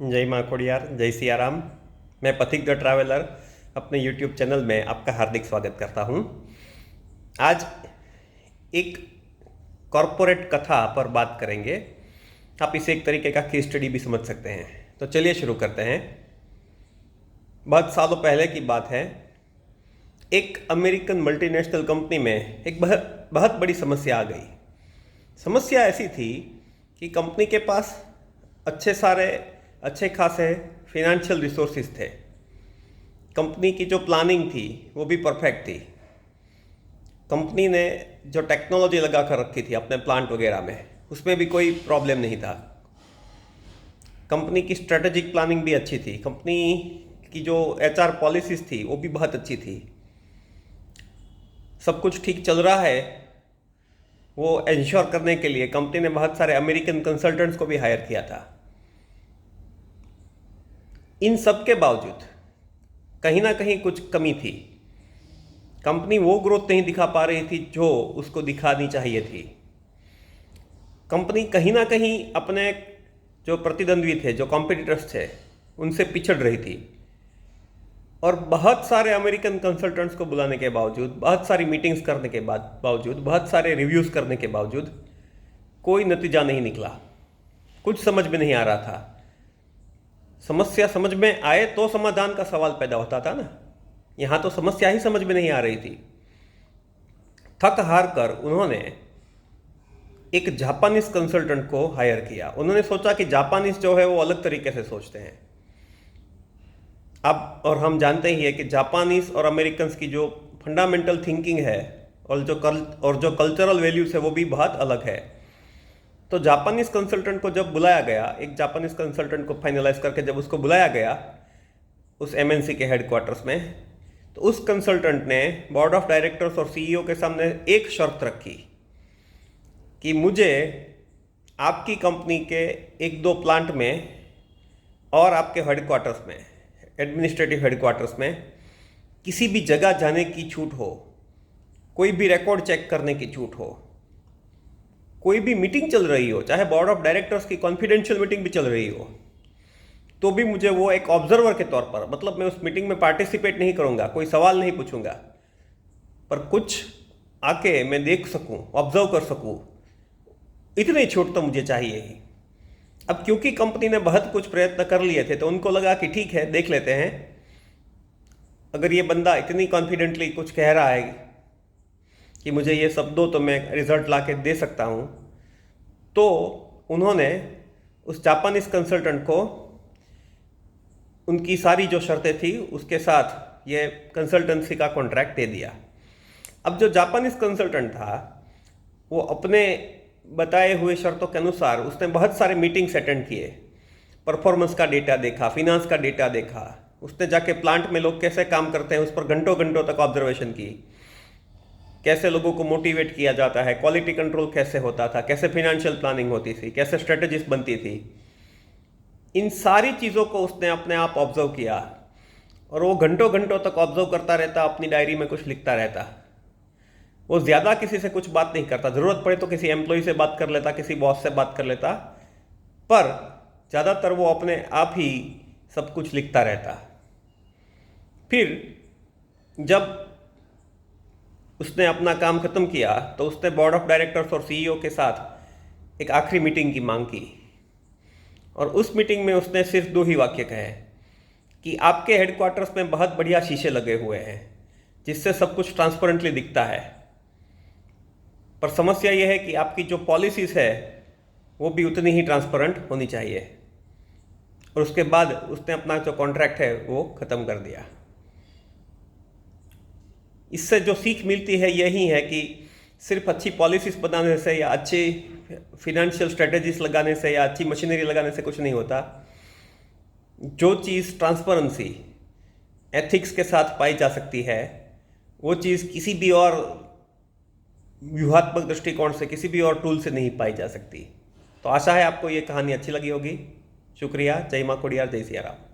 जय माँ खोडियार, जय सिया राम। मैं पथिक द ट्रैवलर अपने यूट्यूब चैनल में आपका हार्दिक स्वागत करता हूँ। आज एक कॉरपोरेट कथा पर बात करेंगे। आप इसे एक तरीके का केस स्टडी भी समझ सकते हैं। तो चलिए शुरू करते हैं। बहुत सालों पहले की बात है। एक अमेरिकन मल्टीनेशनल कंपनी में एक बहुत बड़ी समस्या आ गई। समस्या ऐसी थी कि कंपनी के पास अच्छे खासे फिनेंशियल रिसोर्सेज थे। कंपनी की जो प्लानिंग थी वो भी परफेक्ट थी। कंपनी ने जो टेक्नोलॉजी लगा कर रखी थी अपने प्लांट वगैरह में, उसमें भी कोई प्रॉब्लम नहीं था। कंपनी की स्ट्रेटेजिक प्लानिंग भी अच्छी थी। कंपनी की जो एचआर पॉलिसीज थी वो भी बहुत अच्छी थी। सब कुछ ठीक चल रहा है वो इंश्योर करने के लिए कंपनी ने बहुत सारे अमेरिकन कंसल्टेंट्स को भी हायर किया था। इन सब के बावजूद कहीं ना कहीं कुछ कमी थी। कंपनी वो ग्रोथ नहीं दिखा पा रही थी जो उसको दिखानी चाहिए थी। कंपनी कहीं ना कहीं अपने जो प्रतिद्वंद्वी थे, जो कॉम्पिटिटर्स थे, उनसे पिछड़ रही थी। और बहुत सारे अमेरिकन कंसल्टेंट्स को बुलाने के बावजूद, बहुत सारी मीटिंग्स करने के बावजूद, बहुत सारे रिव्यूज़ करने के बावजूद कोई नतीजा नहीं निकला। कुछ समझ में नहीं आ रहा था। समस्या समझ में आए तो समाधान का सवाल पैदा होता था ना। यहाँ तो समस्या ही समझ में नहीं आ रही थी। थक हार कर उन्होंने एक जापानीज कंसल्टेंट को हायर किया। उन्होंने सोचा कि जापानीज जो है वो अलग तरीके से सोचते हैं। अब और हम जानते ही है कि जापानीज और अमेरिकन्स की जो फंडामेंटल थिंकिंग है और जो कल्चरल वैल्यूज है वो भी बहुत अलग है। तो जापानीज कंसल्टेंट को जब बुलाया गया, एक जापानीज कंसल्टेंट को फाइनलाइज करके जब उसको बुलाया गया उस एमएनसी के हेडक्वार्टर्स में, तो उस कंसल्टेंट ने बोर्ड ऑफ डायरेक्टर्स और सीईओ के सामने एक शर्त रखी कि मुझे आपकी कंपनी के एक दो प्लांट में और आपके हेडक्वार्टर्स में, एडमिनिस्ट्रेटिव हेडक्वार्टर्स में किसी भी जगह जाने की छूट हो, कोई भी रिकॉर्ड चेक करने की छूट हो, कोई भी मीटिंग चल रही हो, चाहे बोर्ड ऑफ डायरेक्टर्स की कॉन्फिडेंशियल मीटिंग भी चल रही हो, तो भी मुझे वो एक ऑब्जर्वर के तौर पर, मतलब मैं उस मीटिंग में पार्टिसिपेट नहीं करूंगा, कोई सवाल नहीं पूछूंगा, पर कुछ आके मैं देख सकूं, ऑब्जर्व कर सकूं, इतनी छूट तो मुझे चाहिए ही। अब क्योंकि कंपनी ने बहुत कुछ प्रयत्न कर लिए थे तो उनको लगा कि ठीक है, देख लेते हैं। अगर ये बंदा इतनी कॉन्फिडेंटली कुछ कह रहा है कि मुझे ये सब दो तो मैं रिजल्ट ला के दे सकता हूँ, तो उन्होंने उस जापानीज कंसल्टेंट को उनकी सारी जो शर्तें थी उसके साथ ये कंसल्टेंसी का कॉन्ट्रैक्ट दे दिया। अब जो जापानीज कंसल्टेंट था वो अपने बताए हुए शर्तों के अनुसार उसने बहुत सारे मीटिंग्स अटेंड किए, परफॉर्मेंस का डेटा देखा, फिनांस का डेटा देखा, उसने जाके प्लांट में लोग कैसे काम करते हैं उस पर घंटों घंटों तक ऑब्जर्वेशन की, कैसे लोगों को मोटिवेट किया जाता है, क्वालिटी कंट्रोल कैसे होता था, कैसे फिनेंशियल प्लानिंग होती थी, कैसे स्ट्रेटेजीज बनती थी। इन सारी चीज़ों को उसने अपने आप ऑब्जर्व किया और वो घंटों घंटों तक ऑब्जर्व करता रहता, अपनी डायरी में कुछ लिखता रहता। वो ज़्यादा किसी से कुछ बात नहीं करता, ज़रूरत पड़े तो किसी एम्प्लॉय से बात कर लेता, किसी बॉस से बात कर लेता, पर ज़्यादातर वो अपने आप ही सब कुछ लिखता रहता। फिर जब उसने अपना काम खत्म किया तो उसने बोर्ड ऑफ डायरेक्टर्स और सीईओ के साथ एक आखिरी मीटिंग की मांग की और उस मीटिंग में उसने सिर्फ दो ही वाक्य कहे कि आपके हेडक्वार्टर्स में बहुत बढ़िया शीशे लगे हुए हैं जिससे सब कुछ ट्रांसपेरेंटली दिखता है, पर समस्या यह है कि आपकी जो पॉलिसीज़ है वो भी उतनी ही ट्रांसपेरेंट होनी चाहिए। और उसके बाद उसने अपना जो कॉन्ट्रैक्ट है वो ख़त्म कर दिया। इससे जो सीख मिलती है यही है कि सिर्फ अच्छी पॉलिसीज़ बनाने से या अच्छी फिनेंशियल स्ट्रेटजीज लगाने से या अच्छी मशीनरी लगाने से कुछ नहीं होता। जो चीज़ ट्रांसपेरेंसी, एथिक्स के साथ पाई जा सकती है, वो चीज़ किसी भी और व्यूहात्मक दृष्टिकोण से, किसी भी और टूल से नहीं पाई जा सकती। तो आशा है आपको ये कहानी अच्छी लगी होगी। शुक्रिया। जय माँ खोडियार, जय सिया राम।